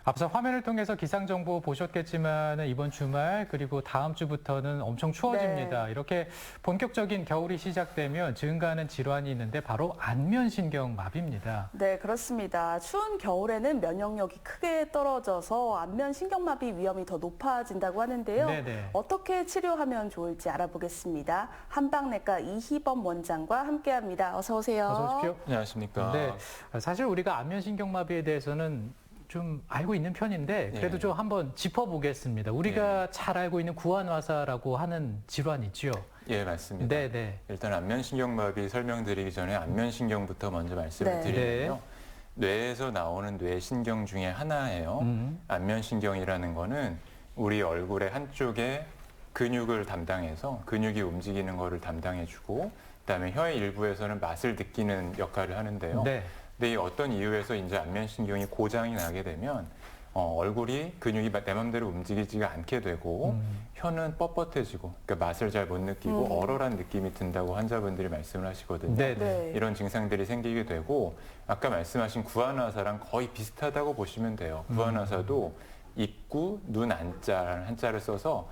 앞서 화면을 통해서 기상 정보 보셨겠지만 이번 주말 그리고 다음 주부터는 엄청 추워집니다. 네. 이렇게 본격적인 겨울이 시작되면 증가하는 질환이 있는데 바로 안면신경마비입니다. 네, 그렇습니다. 추운 겨울에는 면역력이 크게 떨어져서 안면신경마비 위험이 더 높아진다고 하는데요. 네네. 어떻게 치료하면 좋을지 알아보겠습니다. 한방내과 이희범 원장과 함께합니다. 어서 오세요. 어서 오십시오. 안녕하십니까. 네, 사실 우리가 안면신경마비에 대해서는 좀 알고 있는 편인데 그래도 예. 좀 한번 짚어보겠습니다. 우리가 잘 알고 있는 구안화사라고 하는 질환 있죠? 예, 맞습니다. 네네. 일단 안면신경마비 설명드리기 전에 안면신경부터 먼저 말씀을 네. 드리면요. 뇌에서 나오는 뇌신경 중에 하나예요. 안면신경이라는 거는 우리 얼굴의 한쪽에 근육을 담당해서 근육이 움직이는 거를 담당해주고 그다음에 혀의 일부에서는 맛을 느끼는 역할을 하는데요. 네. 근데 이 어떤 이유에서 이제 안면신경이 고장이 나게 되면 얼굴이 근육이 내 맘대로 움직이지가 않게 되고 혀는 뻣뻣해지고 그러니까 맛을 잘 못 느끼고 얼얼한 느낌이 든다고 환자분들이 말씀을 하시거든요. 네. 네. 이런 증상들이 생기게 되고 아까 말씀하신 구안화사랑 거의 비슷하다고 보시면 돼요. 구안화사도 입구, 눈 안자 한자를 써서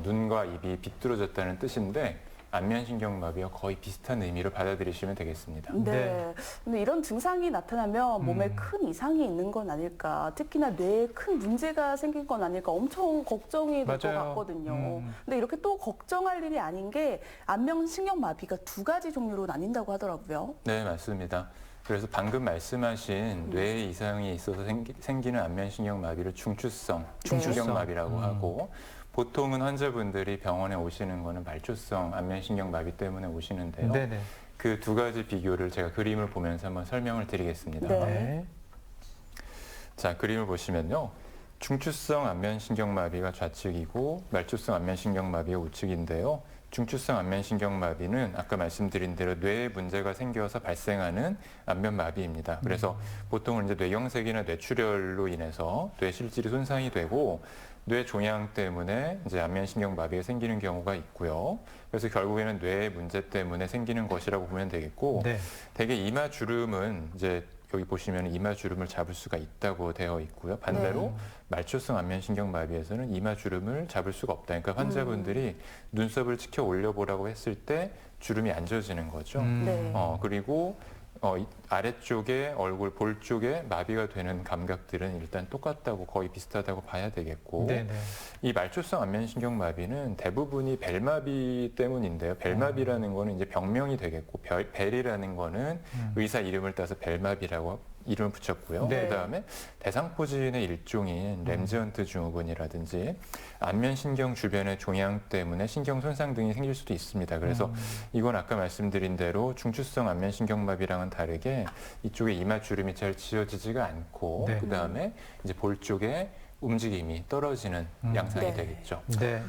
눈과 입이 비뚤어졌다는 뜻인데 안면신경마비와 거의 비슷한 의미로 받아들이시면 되겠습니다. 네. 네. 근데 이런 증상이 나타나면 몸에 큰 이상이 있는 건 아닐까, 특히나 뇌에 큰 문제가 생긴 건 아닐까 엄청 걱정이 될 것 맞아요. 같거든요. 근데 이렇게 또 걱정할 일이 아닌 게 안면신경마비가 두 가지 종류로 나뉜다고 하더라고요. 네, 맞습니다. 그래서 방금 말씀하신 뇌에 이상이 있어서 생기는 안면신경마비를 중추성 신경마비라고 하고 보통은 환자분들이 병원에 오시는 거는 말초성 안면신경마비 때문에 오시는데요. 네네. 그 두 가지 비교를 제가 그림을 보면서 한번 설명을 드리겠습니다. 네. 네. 자, 그림을 보시면요. 중추성 안면신경마비가 좌측이고 말초성 안면신경마비가 우측인데요. 중추성 안면신경마비는 아까 말씀드린 대로 뇌에 문제가 생겨서 발생하는 안면마비입니다. 그래서 보통은 이제 뇌경색이나 뇌출혈로 인해서 뇌 실질이 손상이 되고 뇌 종양 때문에 이제 안면신경마비가 생기는 경우가 있고요. 그래서 결국에는 뇌의 문제 때문에 생기는 것이라고 보면 되겠고, 네. 대개 이마 주름은 이제 여기 보시면 이마 주름을 잡을 수가 있다고 되어 있고요. 반대로 말초성 안면신경마비에서는 이마 주름을 잡을 수가 없다. 그러니까 환자분들이 눈썹을 치켜 올려보라고 했을 때 주름이 안 져지는 거죠. 네. 그리고 아래쪽에 얼굴 볼 쪽에 마비가 되는 감각들은 일단 똑같다고 거의 비슷하다고 봐야 되겠고 네네. 이 말초성 안면신경마비는 대부분이 벨마비 때문인데요. 벨마비라는 거는 이제 병명이 되겠고 벨이라는 거는 의사 이름을 따서 벨마비라고 이름을 붙였고요. 네. 그다음에 대상포진의 일종인 램지언트 증후군이라든지 안면신경 주변의 종양 때문에 신경 손상 등이 생길 수도 있습니다. 그래서 이건 아까 말씀드린 대로 중추성 안면신경마비랑은 다르게 이쪽에 이마 주름이 잘 지어지지가 않고 네. 그다음에 이제 볼 쪽에 움직임이 떨어지는 양상이 네. 되겠죠. 네.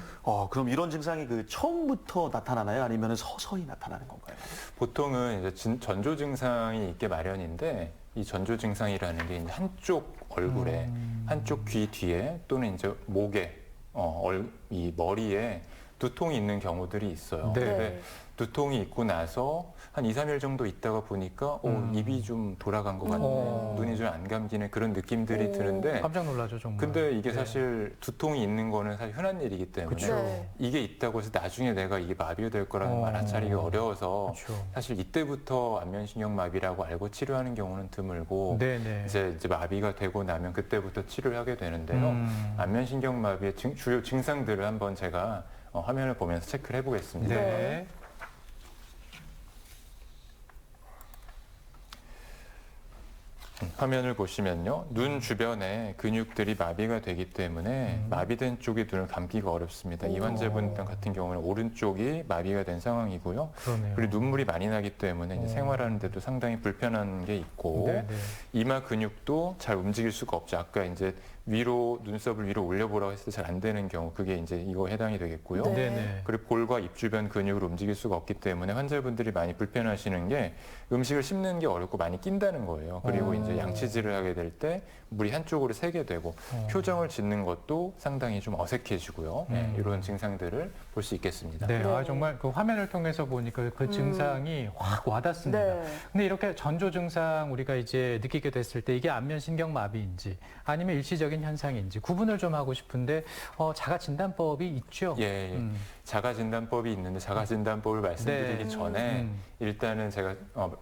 그럼 이런 증상이 처음부터 나타나나요? 아니면 서서히 나타나는 건가요? 보통은 이제 전조 증상이 있게 마련인데 이 전조 증상이라는 게 이제 한쪽 얼굴에, 한쪽 귀 뒤에 또는 이제 목에, 이 머리에 두통이 있는 경우들이 있어요. 네. 근데 두통이 있고 나서 한 2, 3일 정도 있다가 보니까 입이 좀 돌아간 것 같네. 눈이 좀 안 감기는 그런 느낌들이 드는데 깜짝 놀라죠, 정말. 근데 이게 네. 사실 두통이 있는 거는 사실 흔한 일이기 때문에 그쵸. 네. 이게 있다고 해서 나중에 내가 이게 마비가 될 거라는 걸 알아차리기 어려워서 그쵸. 사실 이때부터 안면신경마비라고 알고 치료하는 경우는 드물고 네네. 이제 마비가 되고 나면 그때부터 치료를 하게 되는데요. 안면신경마비의 주요 증상들을 한번 제가 화면을 보면서 체크를 해보겠습니다. 네. 화면을 보시면요. 눈 주변에 근육들이 마비가 되기 때문에 마비된 쪽이 눈을 감기가 어렵습니다. 이 환자분 같은 경우는 오른쪽이 마비가 된 상황이고요. 그러네요. 그리고 눈물이 많이 나기 때문에 이제 생활하는 데도 상당히 불편한 게 있고 네네. 이마 근육도 잘 움직일 수가 없죠. 아까 이제 눈썹을 위로 올려보라고 했을 때 잘 안 되는 경우 그게 이제 이거 해당이 되겠고요. 네. 네네. 그리고 볼과 입 주변 근육을 움직일 수가 없기 때문에 환자분들이 많이 불편하시는 게 음식을 씹는 게 어렵고 많이 낀다는 거예요. 그리고 이제 양치질을 하게 될 때 물이 한쪽으로 새게 되고 표정을 짓는 것도 상당히 좀 어색해지고요. 네, 이런 증상들을 볼 수 있겠습니다. 네, 네. 정말 그 화면을 통해서 보니까 그 증상이 확 와닿습니다. 네. 근데 이렇게 전조 증상 우리가 이제 느끼게 됐을 때 이게 안면신경마비인지 아니면 일시적인 현상인지 구분을 좀 하고 싶은데 자가 진단법이 있죠. 예, 예. 자가진단법이 있는데 자가진단법을 말씀드리기 네. 전에 일단은 제가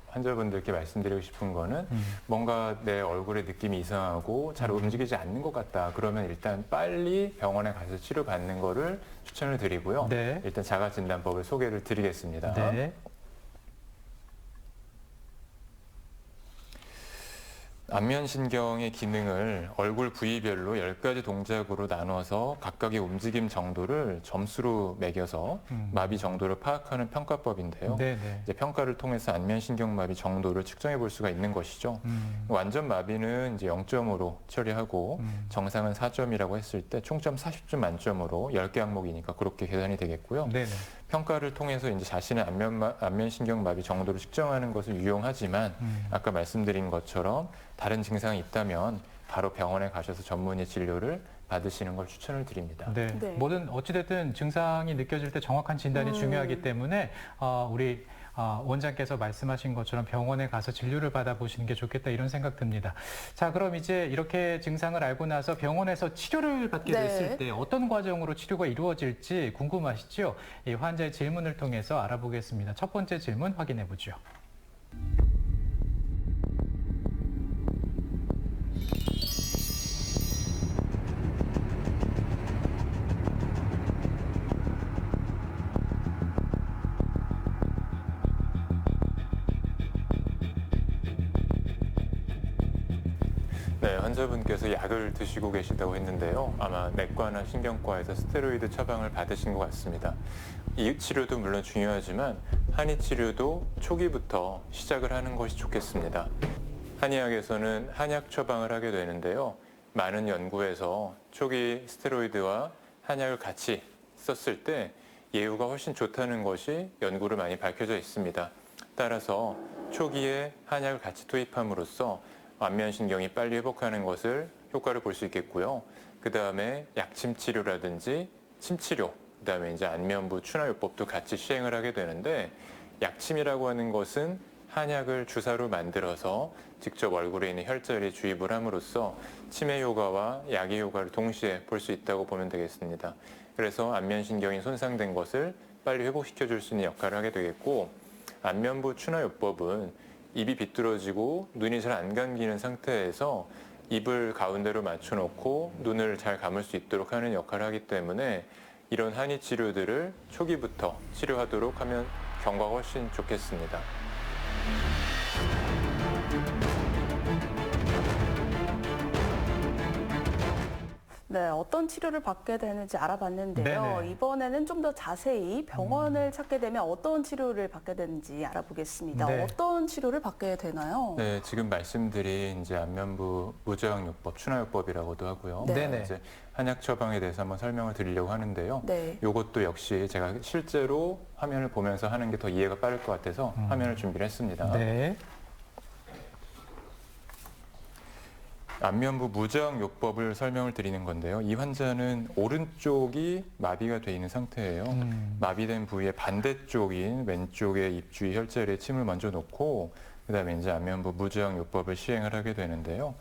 환자분들께 말씀드리고 싶은 거는 뭔가 내 얼굴에 느낌이 이상하고 잘 움직이지 않는 것 같다. 그러면 일단 빨리 병원에 가서 치료받는 거를 추천을 드리고요. 네. 일단 자가진단법을 소개를 드리겠습니다. 네. 안면신경의 기능을 얼굴 부위별로 10가지 동작으로 나눠서 각각의 움직임 정도를 점수로 매겨서 마비 정도를 파악하는 평가법인데요. 네네. 이제 평가를 통해서 안면신경 마비 정도를 측정해 볼 수가 있는 것이죠. 완전 마비는 이제 0점으로 처리하고 정상은 4점이라고 했을 때 총점 40점 만점으로 10개 항목이니까 그렇게 계산이 되겠고요. 네네. 평가를 통해서 이제 자신의 안면신경 마비 정도를 측정하는 것을 유용하지만 아까 말씀드린 것처럼 다른 증상이 있다면 바로 병원에 가셔서 전문의 진료를 받으시는 걸 추천을 드립니다. 네. 네. 뭐든 어찌됐든 증상이 느껴질 때 정확한 진단이 중요하기 때문에 우리 원장께서 말씀하신 것처럼 병원에 가서 진료를 받아보시는 게 좋겠다 이런 생각 듭니다. 자, 그럼 이제 이렇게 증상을 알고 나서 병원에서 치료를 받게 네. 됐을 때 어떤 과정으로 치료가 이루어질지 궁금하시죠? 이 환자의 질문을 통해서 알아보겠습니다. 첫 번째 질문 확인해 보죠. 네, 환자분께서 약을 드시고 계시다고 했는데요. 아마 내과나 신경과에서 스테로이드 처방을 받으신 것 같습니다. 이 치료도 물론 중요하지만 한의 치료도 초기부터 시작을 하는 것이 좋겠습니다. 한의학에서는 한약 처방을 하게 되는데요. 많은 연구에서 초기 스테로이드와 한약을 같이 썼을 때 예후가 훨씬 좋다는 것이 연구로 많이 밝혀져 있습니다. 따라서 초기에 한약을 같이 투입함으로써 안면신경이 빨리 회복하는 것을 효과를 볼 수 있겠고요. 그 다음에 약침 치료라든지 침치료, 그 다음에 이제 안면부 추나요법도 같이 시행을 하게 되는데 약침이라고 하는 것은 한약을 주사로 만들어서 직접 얼굴에 있는 혈자리에 주입을 함으로써 치매 효과와 약의 효과를 동시에 볼 수 있다고 보면 되겠습니다. 그래서 안면신경이 손상된 것을 빨리 회복시켜 줄 수 있는 역할을 하게 되겠고 안면부 추나요법은 입이 비뚤어지고 눈이 잘 안 감기는 상태에서 입을 가운데로 맞춰놓고 눈을 잘 감을 수 있도록 하는 역할을 하기 때문에 이런 한의 치료들을 초기부터 치료하도록 하면 경과가 훨씬 좋겠습니다. 네, 어떤 치료를 받게 되는지 알아봤는데요. 네네. 이번에는 좀 더 자세히 병원을 찾게 되면 어떤 치료를 받게 되는지 알아보겠습니다. 네. 어떤 치료를 받게 되나요? 네, 지금 말씀드린 이제 안면부 무저항요법, 추나요법이라고도 하고요. 네. 네네. 이제 한약 처방에 대해서 한번 설명을 드리려고 하는데요. 네. 이것도 역시 제가 실제로 화면을 보면서 하는 게 더 이해가 빠를 것 같아서 화면을 준비를 했습니다. 네. 안면부 무저항요법을 설명을 드리는 건데요. 이 환자는 오른쪽이 마비가 되어 있는 상태예요. 마비된 부위의 반대쪽인 왼쪽의 입 주위 혈자리에 침을 먼저 놓고 그다음에 이제 안면부 무저항요법을 시행을 하게 되는데요.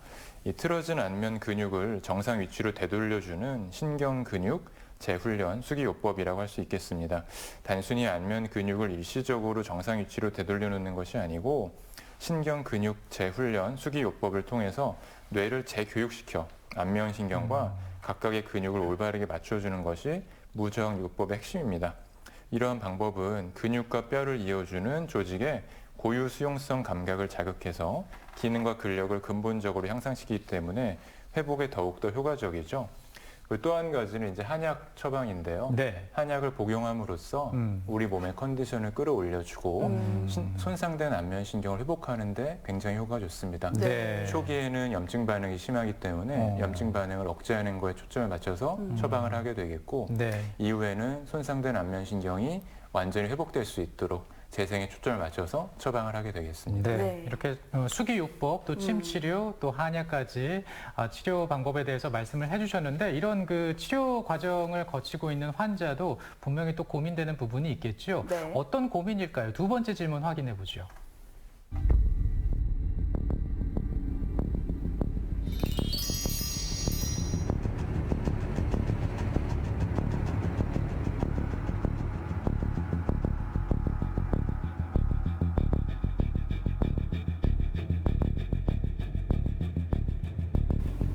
이 틀어진 안면 근육을 정상 위치로 되돌려주는 신경 근육 재훈련 수기요법이라고 할 수 있겠습니다. 단순히 안면 근육을 일시적으로 정상 위치로 되돌려 놓는 것이 아니고 신경 근육 재훈련 수기요법을 통해서 뇌를 재교육시켜 안면신경과 각각의 근육을 올바르게 맞춰주는 것이 무저항요법의 핵심입니다. 이러한 방법은 근육과 뼈를 이어주는 조직의 고유 수용성 감각을 자극해서 기능과 근력을 근본적으로 향상시키기 때문에 회복에 더욱더 효과적이죠. 또 한 가지는 이제 한약 처방인데요. 네. 한약을 복용함으로써 우리 몸의 컨디션을 끌어올려주고 손상된 안면신경을 회복하는데 굉장히 효과가 좋습니다. 네. 초기에는 염증 반응이 심하기 때문에 염증 반응을 억제하는 거에 초점을 맞춰서 처방을 하게 되겠고 네. 이후에는 손상된 안면신경이 완전히 회복될 수 있도록 재생에 초점을 맞춰서 처방을 하게 되겠습니다. 네. 네. 이렇게 수기요법, 또 침치료, 또 한약까지 치료 방법에 대해서 말씀을 해주셨는데 이런 그 치료 과정을 거치고 있는 환자도 분명히 또 고민되는 부분이 있겠죠. 네. 어떤 고민일까요? 두 번째 질문 확인해 보죠.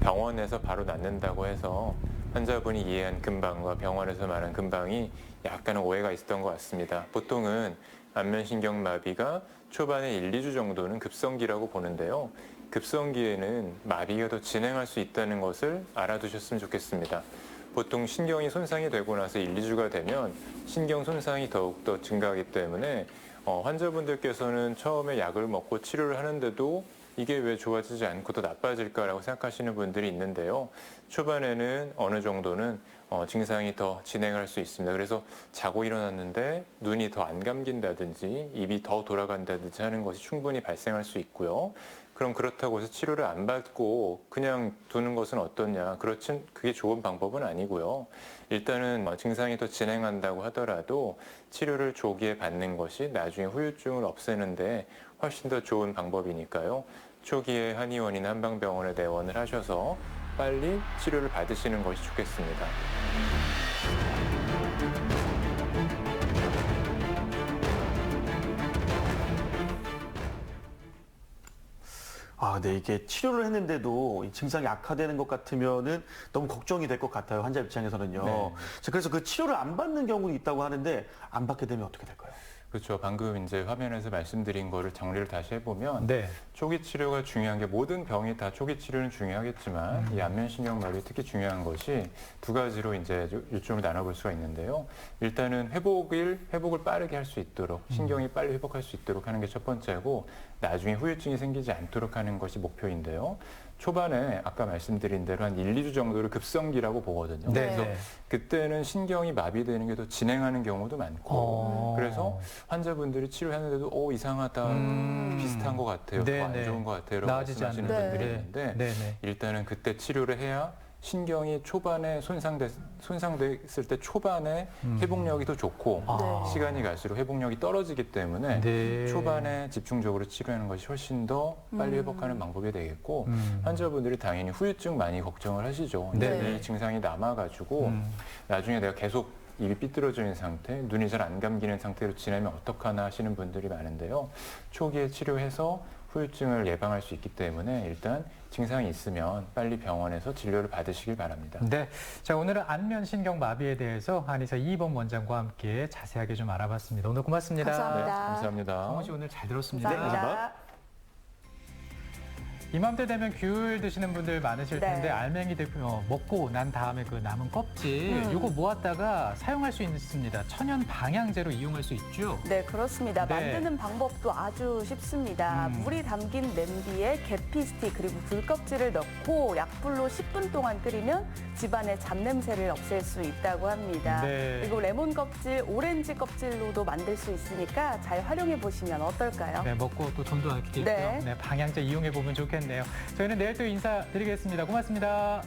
병원에서 바로 낫는다고 해서 환자분이 이해한 금방과 병원에서 말한 금방이 약간은 오해가 있었던 것 같습니다. 보통은 안면신경마비가 초반에 1, 2주 정도는 급성기라고 보는데요. 급성기에는 마비가 더 진행할 수 있다는 것을 알아두셨으면 좋겠습니다. 보통 신경이 손상이 되고 나서 1, 2주가 되면 신경 손상이 더욱더 증가하기 때문에 환자분들께서는 처음에 약을 먹고 치료를 하는데도 이게 왜 좋아지지 않고 더 나빠질까라고 생각하시는 분들이 있는데요. 초반에는 어느 정도는 증상이 더 진행할 수 있습니다. 그래서 자고 일어났는데 눈이 더 안 감긴다든지 입이 더 돌아간다든지 하는 것이 충분히 발생할 수 있고요. 그럼 그렇다고 해서 치료를 안 받고 그냥 두는 것은 어떠냐? 그게 좋은 방법은 아니고요. 일단은 증상이 더 진행한다고 하더라도 치료를 조기에 받는 것이 나중에 후유증을 없애는데 훨씬 더 좋은 방법이니까요. 초기에 한의원이나 한방병원에 내원을 하셔서 빨리 치료를 받으시는 것이 좋겠습니다. 네, 이게 치료를 했는데도 이 증상이 악화되는 것 같으면은 너무 걱정이 될 것 같아요, 환자 입장에서는요. 네. 자, 그래서 그 치료를 안 받는 경우도 있다고 하는데 안 받게 되면 어떻게 될까요? 그렇죠. 방금 이제 화면에서 말씀드린 거를 정리를 다시 해보면 네. 초기 치료가 중요한 게 모든 병이 다 초기 치료는 중요하겠지만 이 안면신경마비 특히 중요한 것이 두 가지로 이제 요점을 나눠볼 수가 있는데요. 일단은 회복을 빠르게 할 수 있도록 신경이 빨리 회복할 수 있도록 하는 게 첫 번째고 나중에 후유증이 생기지 않도록 하는 것이 목표인데요. 초반에 아까 말씀드린 대로 한 1, 2주 정도를 급성기라고 보거든요. 네. 그래서 그때는 신경이 마비되는 게 더 진행하는 경우도 많고 그래서 환자분들이 치료하는데도 이상하다, 비슷한 것 같아요, 더 안 네네. 좋은 것 같아요 라고 나아지지 말씀하시는 않는. 분들이 네. 있는데 네네. 일단은 그때 치료를 해야 신경이 초반에 손상됐을 때 초반에 회복력이 더 좋고 네. 시간이 갈수록 회복력이 떨어지기 때문에 네. 초반에 집중적으로 치료하는 것이 훨씬 더 빨리 회복하는 방법이 되겠고 환자분들이 당연히 후유증 많이 걱정을 하시죠. 네. 이 증상이 남아가지고 나중에 내가 계속 입이 삐뚤어져 있는 상태, 눈이 잘 안 감기는 상태로 지내면 어떡하나 하시는 분들이 많은데요. 초기에 치료해서 후유증을 예방할 수 있기 때문에 일단 증상이 있으면 빨리 병원에서 진료를 받으시길 바랍니다. 네. 자, 오늘은 안면신경마비에 대해서 한의사 이희범 원장과 함께 자세하게 좀 알아봤습니다. 오늘 고맙습니다. 감사합니다. 네, 감사합니다. 성호 씨 오늘 잘 들었습니다. 감사합니다. 이맘때 되면 귤 드시는 분들 많으실 텐데 네. 알맹이들 먹고 난 다음에 그 남은 껍질 요거 모았다가 사용할 수 있습니다. 천연 방향제로 이용할 수 있죠. 네, 그렇습니다. 네. 만드는 방법도 아주 쉽습니다. 물이 담긴 냄비에 계피 스틱 그리고 귤껍질을 넣고 약불로 10분 동안 끓이면 집안의 잡냄새를 없앨 수 있다고 합니다. 네. 그리고 레몬 껍질, 오렌지 껍질로도 만들 수 있으니까 잘 활용해 보시면 어떨까요? 네, 먹고 또 돈도 아끼겠고요. 네. 네, 방향제 이용해 보면 좋겠네요. 저희는 내일 또 인사드리겠습니다. 고맙습니다.